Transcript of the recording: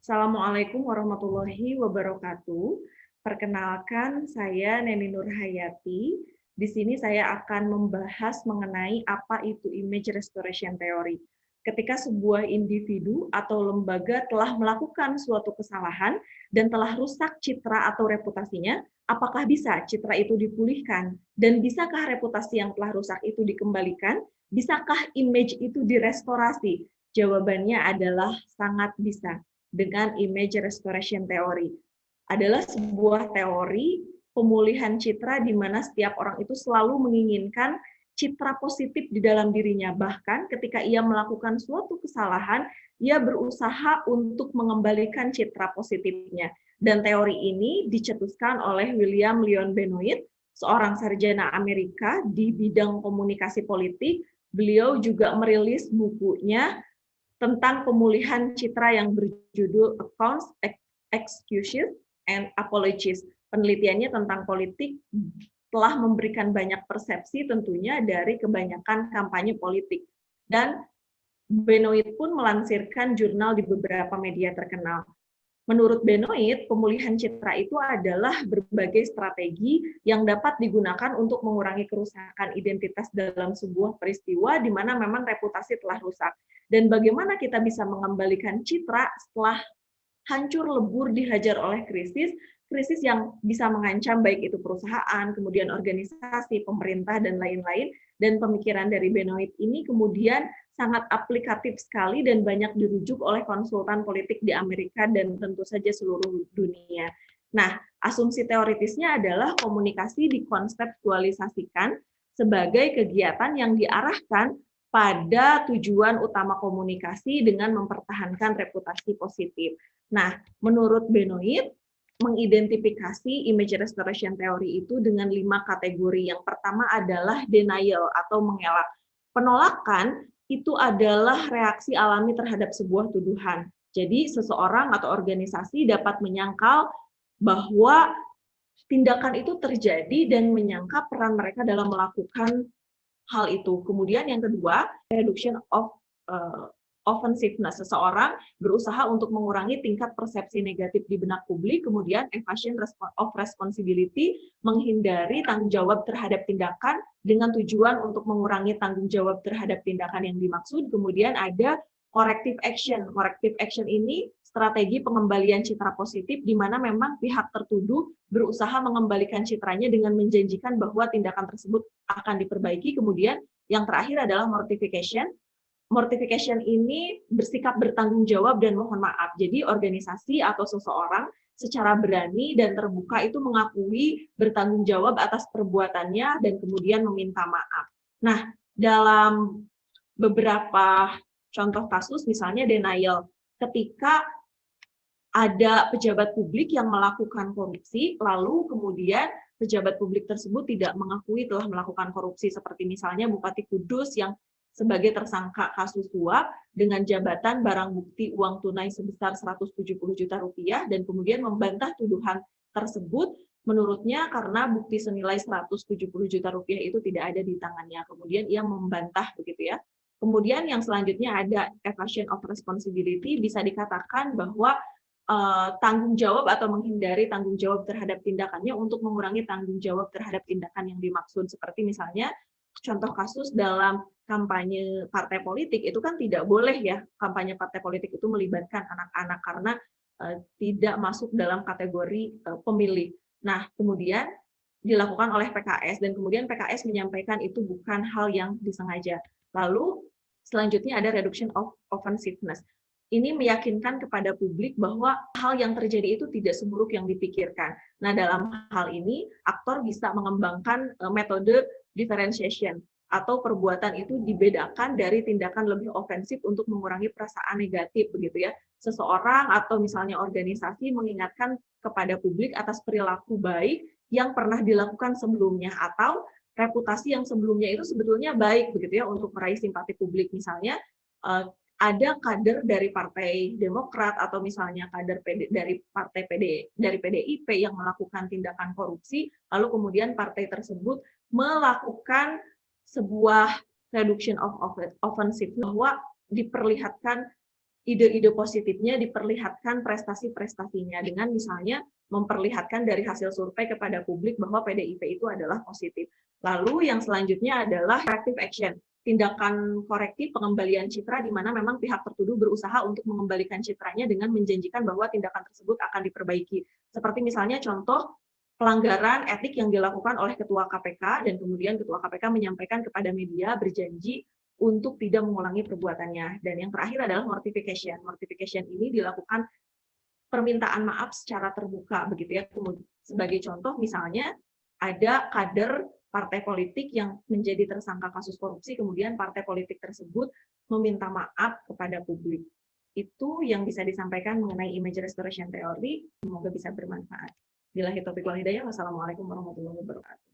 Assalamualaikum warahmatullahi wabarakatuh. Perkenalkan, saya Neni Nurhayati. Di sini saya akan membahas mengenai apa itu image restoration theory. Ketika sebuah individu atau lembaga telah melakukan suatu kesalahan dan telah rusak citra atau reputasinya, apakah bisa citra itu dipulihkan? Dan bisakah reputasi yang telah rusak itu dikembalikan? Bisakah image itu direstorasi? Jawabannya adalah sangat bisa dengan image restoration theory. Adalah sebuah teori pemulihan citra di mana setiap orang itu selalu menginginkan citra positif di dalam dirinya. Bahkan ketika ia melakukan suatu kesalahan, ia berusaha untuk mengembalikan citra positifnya. Dan teori ini dicetuskan oleh William Lyon Benoit, seorang sarjana Amerika di bidang komunikasi politik. Beliau juga merilis bukunya tentang pemulihan citra yang berjudul Accounts, Excuses, and Apologies. Penelitiannya tentang politik telah memberikan banyak persepsi tentunya dari kebanyakan kampanye politik. Dan Benoit pun melansirkan jurnal di beberapa media terkenal. Menurut Benoit, pemulihan citra itu adalah berbagai strategi yang dapat digunakan untuk mengurangi kerusakan identitas dalam sebuah peristiwa di mana memang reputasi telah rusak. Dan bagaimana kita bisa mengembalikan citra setelah hancur lebur dihajar oleh krisis yang bisa mengancam baik itu perusahaan, kemudian organisasi, pemerintah, dan lain-lain. Dan pemikiran dari Benoit ini kemudian sangat aplikatif sekali dan banyak dirujuk oleh konsultan politik di Amerika dan tentu saja seluruh dunia. Nah, asumsi teoritisnya adalah komunikasi dikonseptualisasikan sebagai kegiatan yang diarahkan pada tujuan utama komunikasi dengan mempertahankan reputasi positif. Nah, menurut Benoit, mengidentifikasi image restoration theory itu dengan 5 kategori. Yang pertama adalah denial atau mengelak. Penolakan itu adalah reaksi alami terhadap sebuah tuduhan. Jadi seseorang atau organisasi dapat menyangkal bahwa tindakan itu terjadi dan menyangka peran mereka dalam melakukan hal itu. Kemudian yang kedua, reduction of offensiveness. Seseorang berusaha untuk mengurangi tingkat persepsi negatif di benak publik, kemudian evasion of responsibility, menghindari tanggung jawab terhadap tindakan dengan tujuan untuk mengurangi tanggung jawab terhadap tindakan yang dimaksud. Kemudian ada corrective action. Corrective action ini strategi pengembalian citra positif di mana memang pihak tertuduh berusaha mengembalikan citranya dengan menjanjikan bahwa tindakan tersebut akan diperbaiki. Kemudian yang terakhir adalah mortification. Mortification ini bersikap bertanggung jawab dan mohon maaf. Jadi organisasi atau seseorang secara berani dan terbuka itu mengakui bertanggung jawab atas perbuatannya dan kemudian meminta maaf. Nah, dalam beberapa contoh kasus misalnya denial, ketika ada pejabat publik yang melakukan korupsi, lalu kemudian pejabat publik tersebut tidak mengakui telah melakukan korupsi, seperti misalnya Bupati Kudus yang sebagai tersangka kasus suap dengan jabatan barang bukti uang tunai sebesar 170 juta rupiah dan kemudian membantah tuduhan tersebut. Menurutnya karena bukti senilai 170 juta rupiah itu tidak ada di tangannya. Kemudian ia membantah begitu ya. Kemudian yang selanjutnya ada evasion of responsibility, bisa dikatakan bahwa tanggung jawab atau menghindari tanggung jawab terhadap tindakannya untuk mengurangi tanggung jawab terhadap tindakan yang dimaksud. Seperti misalnya contoh kasus dalam kampanye partai politik itu kan tidak boleh ya kampanye partai politik itu melibatkan anak-anak karena tidak masuk dalam kategori pemilih. Nah, kemudian dilakukan oleh PKS dan kemudian PKS menyampaikan itu bukan hal yang disengaja. Lalu selanjutnya ada reduction of offensiveness. Ini meyakinkan kepada publik bahwa hal yang terjadi itu tidak seburuk yang dipikirkan. Nah, dalam hal ini aktor bisa mengembangkan metode differentiation atau perbuatan itu dibedakan dari tindakan lebih ofensif untuk mengurangi perasaan negatif begitu ya. Seseorang atau misalnya organisasi mengingatkan kepada publik atas perilaku baik yang pernah dilakukan sebelumnya atau reputasi yang sebelumnya itu sebetulnya baik begitu ya untuk meraih simpati publik. Misalnya ada kader dari Partai Demokrat atau misalnya kader dari Partai dari PDIP yang melakukan tindakan korupsi, lalu kemudian partai tersebut melakukan sebuah reduction of offensive bahwa diperlihatkan ide-ide positifnya diperlihatkan prestasi-prestasinya dengan misalnya memperlihatkan dari hasil survei kepada publik bahwa PDIP itu adalah positif. Lalu yang selanjutnya adalah corrective action, tindakan korektif pengembalian citra di mana memang pihak tertuduh berusaha untuk mengembalikan citranya dengan menjanjikan bahwa tindakan tersebut akan diperbaiki. Seperti misalnya contoh pelanggaran etik yang dilakukan oleh Ketua KPK dan kemudian Ketua KPK menyampaikan kepada media berjanji untuk tidak mengulangi perbuatannya. Dan yang terakhir adalah mortification. Mortification ini dilakukan permintaan maaf secara terbuka begitu ya. Sebagai contoh misalnya ada kader partai politik yang menjadi tersangka kasus korupsi, kemudian partai politik tersebut meminta maaf kepada publik. Itu yang bisa disampaikan mengenai image restoration theory. Semoga bisa bermanfaat. Billahi taufiq wal hidayah. Wassalamualaikum warahmatullahi wabarakatuh.